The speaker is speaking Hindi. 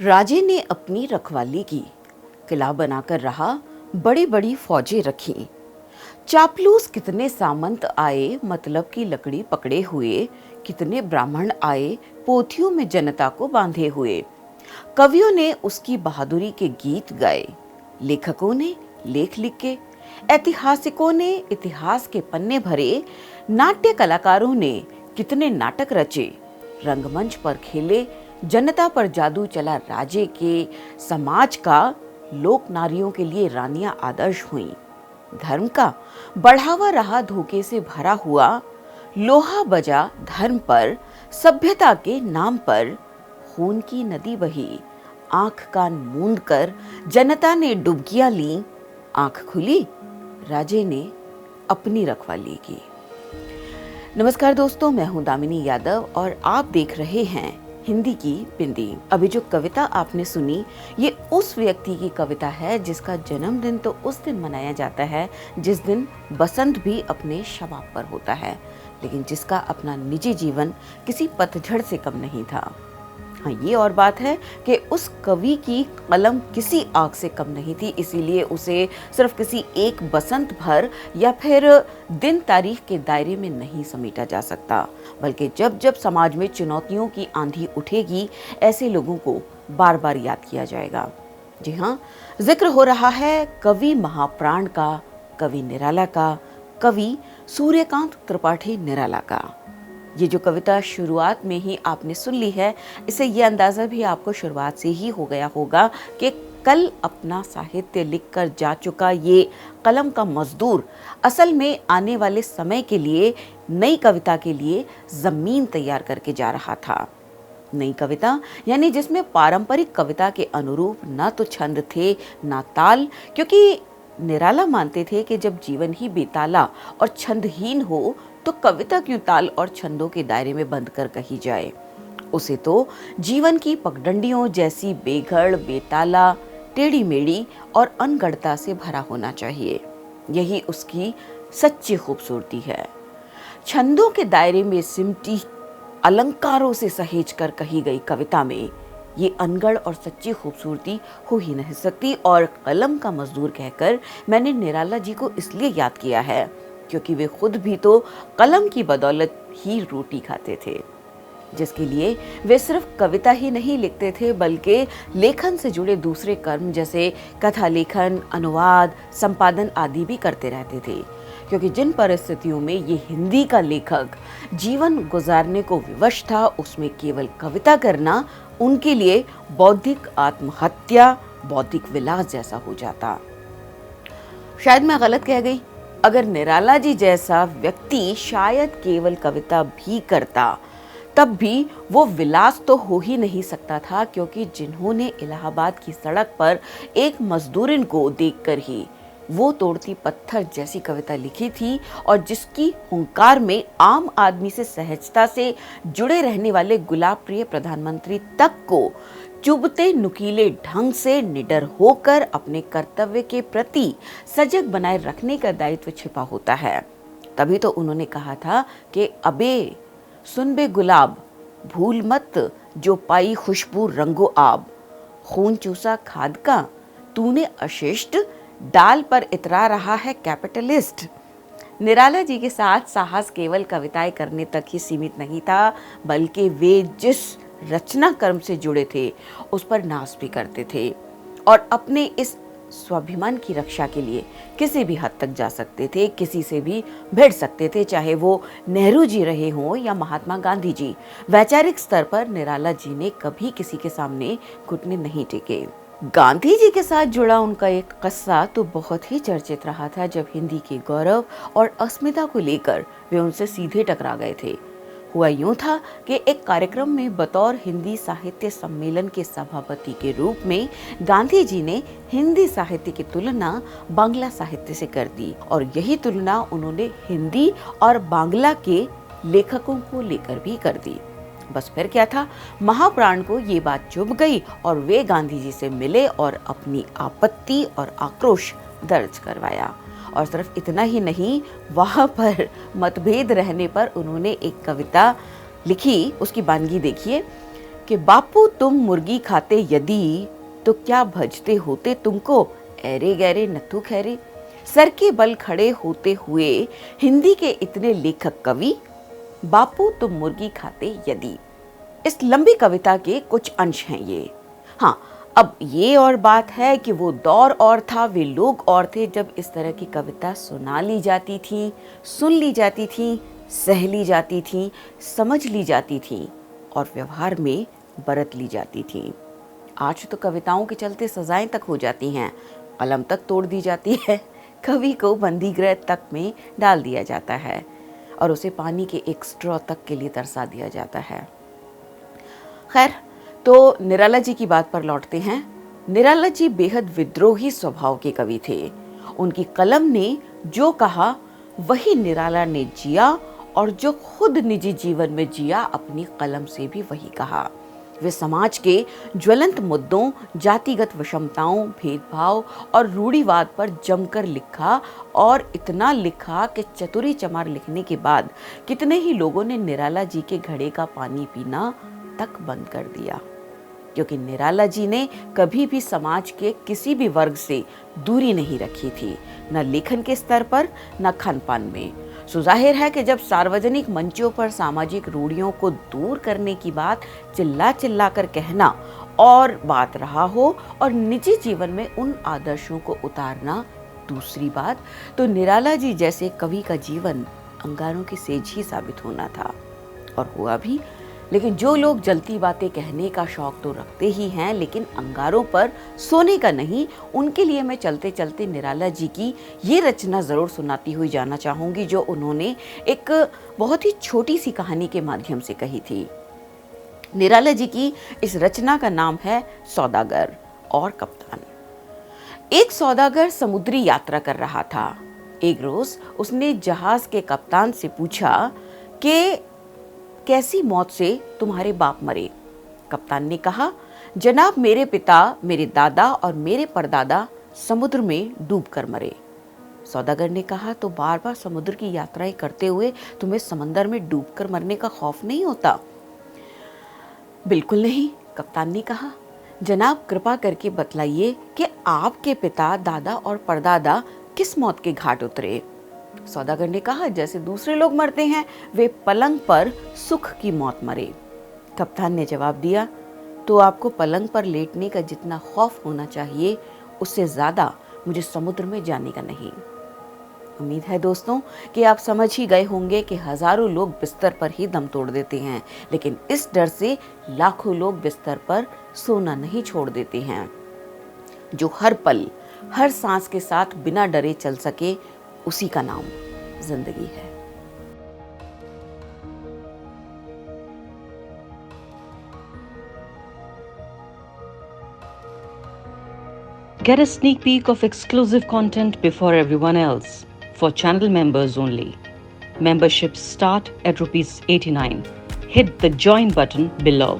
राजे ने अपनी रखवाली की, किला बनाकर रहा, बड़ी बड़ी फौजें रखी। चापलूस कितने सामंत आए, मतलब की लकड़ी पकड़े हुए। कितने ब्राह्मण आए, पोथियों में जनता को बांधे हुए। कवियों ने उसकी बहादुरी के गीत गाए, लेखकों ने लेख लिखे, ऐतिहासिकों ने इतिहास के पन्ने भरे, नाट्य कलाकारों ने कितने नाटक रचे, रंगमंच पर खेले, जनता पर जादू चला राजे के, समाज का, लोक नारियों के लिए रानियां आदर्श हुई। धर्म का बढ़ावा रहा धोखे से भरा हुआ, लोहा बजा धर्म पर, सभ्यता के नाम पर। खून की नदी बही, आंख कान मूंद कर जनता ने डुबकियां ली। आंख खुली, राजे ने अपनी रखवाली की। नमस्कार दोस्तों, मैं हूं दामिनी यादव और आप देख रहे हैं हिंदी की बिंदी। अभी जो कविता आपने सुनी, ये उस व्यक्ति की कविता है जिसका जन्मदिन तो उस दिन मनाया जाता है जिस दिन बसंत भी अपने शबाब पर होता है, लेकिन जिसका अपना निजी जीवन किसी पतझड़ से कम नहीं था। हाँ, ये और बात है कि उस कवि की कलम किसी आग से कम नहीं थी, इसीलिए उसे सिर्फ किसी एक बसंत भर या फिर दिन तारीख के दायरे में नहीं समेटा जा सकता, बल्कि जब जब समाज में चुनौतियों की आंधी उठेगी, ऐसे लोगों को बार बार याद किया जाएगा। जी हाँ, जिक्र हो रहा है कवि महाप्राण का, कवि निराला का, कवि सूर्यकांत त्रिपाठी निराला का। ये जो कविता शुरुआत में ही आपने सुन ली है, इससे ये अंदाज़ा भी आपको शुरुआत से ही हो गया होगा कि कल अपना साहित्य लिखकर जा चुका ये कलम का मजदूर असल में आने वाले समय के लिए, नई कविता के लिए ज़मीन तैयार करके जा रहा था। नई कविता यानी जिसमें पारंपरिक कविता के अनुरूप ना तो छंद थे ना ताल, क्योंकि निराला मानते थे कि जब जीवन ही बेताला और छंदहीन हो तो कविता क्यों ताल और छंदों के दायरे में बंद कर कही जाए। उसे तो जीवन की पगडंडियों जैसी बेघड़, बेताला, टेढ़ी मेढ़ी और अनगढ़ता से भरा होना चाहिए। यही उसकी सच्ची खूबसूरती है। छंदों के दायरे में सिमटी, अलंकारों से सहेज कर कही गई कविता में ये अनगढ़ और सच्ची खूबसूरती हो ही नहीं सकती। और कलम का मजदूर कहकर मैंने निराला जी को इसलिए याद किया है क्योंकि वे खुद भी तो कलम की बदौलत ही रोटी खाते थे, जिसके लिए वे सिर्फ कविता ही नहीं लिखते थे बल्कि लेखन से जुड़े दूसरे कर्म जैसे कथा लेखन, अनुवाद, संपादन आदि भी करते रहते थे। क्योंकि जिन परिस्थितियों में ये हिंदी का लेखक जीवन गुजारने को विवश था, उसमें केवल कविता करना उनके लिए बौद्धिक आत्महत्या, बौद्धिक विलास जैसा हो जाता। शायद मैं गलत कह गई। अगर निराला जी जैसा व्यक्ति शायद केवल कविता भी करता, तब भी वो विलास तो हो ही नहीं सकता था, क्योंकि जिन्होंने इलाहाबाद की सड़क पर एक मजदूरिन को देखकर ही वो तोड़ती पत्थर जैसी कविता लिखी थी और जिसकी हुंकार में आम आदमी से सहजता से जुड़े रहने वाले गुलाब प्रिय प्रधानमंत्री तक को चुभते नुकीले ढंग से निडर होकर अपने कर्तव्य के प्रति सजग बनाए रखने का दायित्व छिपा होता है। तभी तो उन्होंने कहा था कि अबे सुन बे गुलाब, भूल मत जो पाई खुशबू रंगो आब, खून चूसा खाद का तूने अशिष्ट, डाल पर इतरा रहा है कैपिटलिस्ट। निराला जी के साथ साहस केवल कविताएं करने तक ही सीमित नहीं था, बल्कि वे जिस रचना कर्म से जुड़े थे उस पर नाज भी करते थे और अपने इस स्वाभिमान की रक्षा के लिए किसी भी हद तक जा सकते थे, किसी से भी भिड़ सकते थे, चाहे वो नेहरू जी रहे हों या महात्मा गांधी जी। वैचारिक स्तर पर निराला जी ने कभी किसी के सामने घुटने नहीं टेके। गांधी जी के साथ जुड़ा उनका एक किस्सा तो बहुत ही चर्चित रहा था, जब हिंदी के गौरव और अस्मिता को लेकर वे उनसे सीधे टकरा गए थे। हुआ यूं था कि एक कार्यक्रम में बतौर हिंदी साहित्य सम्मेलन के सभापति के रूप में गांधी जी ने हिंदी साहित्य की तुलना बांग्ला साहित्य से कर दी और यही तुलना उन्होंने हिंदी और बांग्ला के लेखकों को लेकर भी कर दी। बस फिर क्या था, महाप्राण को ये बात चुभ गई और वे गांधी जी से मिले और अपनी आपत्ति और आक्रोश दर्ज करवाया। और सिर्फ इतना ही नहीं, वहाँ पर मतभेद रहने पर उन्होंने एक कविता लिखी। उसकी बानगी देखिए कि बापू तुम मुर्गी खाते यदि, तो क्या भजते होते तुमको ऐरे गैरे नथु खैरे। सर के बल खड़े होते हुए हिंदी के इतने लेखक कवि, बापू तुम मुर्गी खाते यदि। इस लंबी कविता के कुछ अंश हैं ये। हाँ, अब ये और बात है कि वो दौर और था, वे लोग और थे जब इस तरह की कविता सुना ली जाती थी, सुन ली जाती थी, सह ली जाती थी, समझ ली जाती थी और व्यवहार में बरत ली जाती थी। आज तो कविताओं के चलते सजाएं तक हो जाती हैं, कलम तक तोड़ दी जाती है, कवि को बंदी गृह तक में डाल दिया जाता है और उसे पानी के एक स्ट्रॉ तक के लिए तरसा दिया जाता है। खैर, तो निराला जी की बात पर लौटते हैं। निराला जी बेहद विद्रोही स्वभाव के कवि थे। उनकी कलम ने जो कहा वही निराला ने जिया और जो खुद निजी जीवन में जिया अपनी कलम से भी वही कहा। वे समाज के ज्वलंत मुद्दों, जातिगत विषमताओं, भेदभाव और रूढ़िवाद पर जमकर लिखा और इतना लिखा कि चतुरी चमार लिखने के बाद कितने ही लोगों ने निराला जी के घड़े का पानी पीना तक बंद कर दिया, क्योंकि निराला जी ने कभी भी समाज के किसी भी वर्ग से दूरी नहीं रखी थी, न लेखन के स्तर पर न खानपान में। सो जाहिर है कि जब सार्वजनिक मंचों पर सामाजिक रूढ़ियों को दूर करने की बात चिल्ला चिल्ला कर कहना और बात रहा हो और निजी जीवन में उन आदर्शों को उतारना दूसरी बात, तो निराला जी जैसे कवि का जीवन अंगारों की सेज ही साबित होना था और हुआ भी। लेकिन जो लोग जलती बातें कहने का शौक तो रखते ही हैं लेकिन अंगारों पर सोने का नहीं, उनके लिए मैं चलते चलते निराला जी की ये रचना ज़रूर सुनाती हुई जाना चाहूँगी जो उन्होंने एक बहुत ही छोटी सी कहानी के माध्यम से कही थी। निराला जी की इस रचना का नाम है सौदागर और कप्तान। एक सौदागर समुद्री यात्रा कर रहा था। एक रोज उसने जहाज के कप्तान से पूछा कि कैसी मौत से तुम्हारे बाप मरे। कप्तान ने कहा, जनाब मेरे पिता, मेरे दादा और मेरे परदादा समुद्र में डूबकर मरे। सौदागर ने कहा, तो बार बार समुद्र की यात्राएं करते हुए तुम्हें समंदर में डूबकर मरने का खौफ नहीं होता? बिल्कुल नहीं, कप्तान ने कहा। जनाब कृपा करके बतलाइए कि आपके पिता, दादा और परदादा किस मौत के घाट उतरे? सौदागर ने कहा, जैसे दूसरे लोग मरते हैं, वे पलंग पर सुख की मौत मरे। कप्तान ने जवाब दिया, तो आपको पलंग पर लेटने का जितना खौफ होना चाहिए उससे ज्यादा मुझे समुद्र में जाने का नहीं। उम्मीद है दोस्तों कि आप समझ ही गए होंगे कि हजारों लोग बिस्तर पर ही दम तोड़ देते हैं, लेकिन इस डर से लाखों लोग बिस्तर पर सोना नहीं छोड़ देते हैं। जो हर पल, हर सांस के साथ बिना डरे चल सके, उसी का नाम जिंदगी है। Get a sneak peek of exclusive content before everyone else for channel members only. Memberships start at ₹89. Hit the join button below.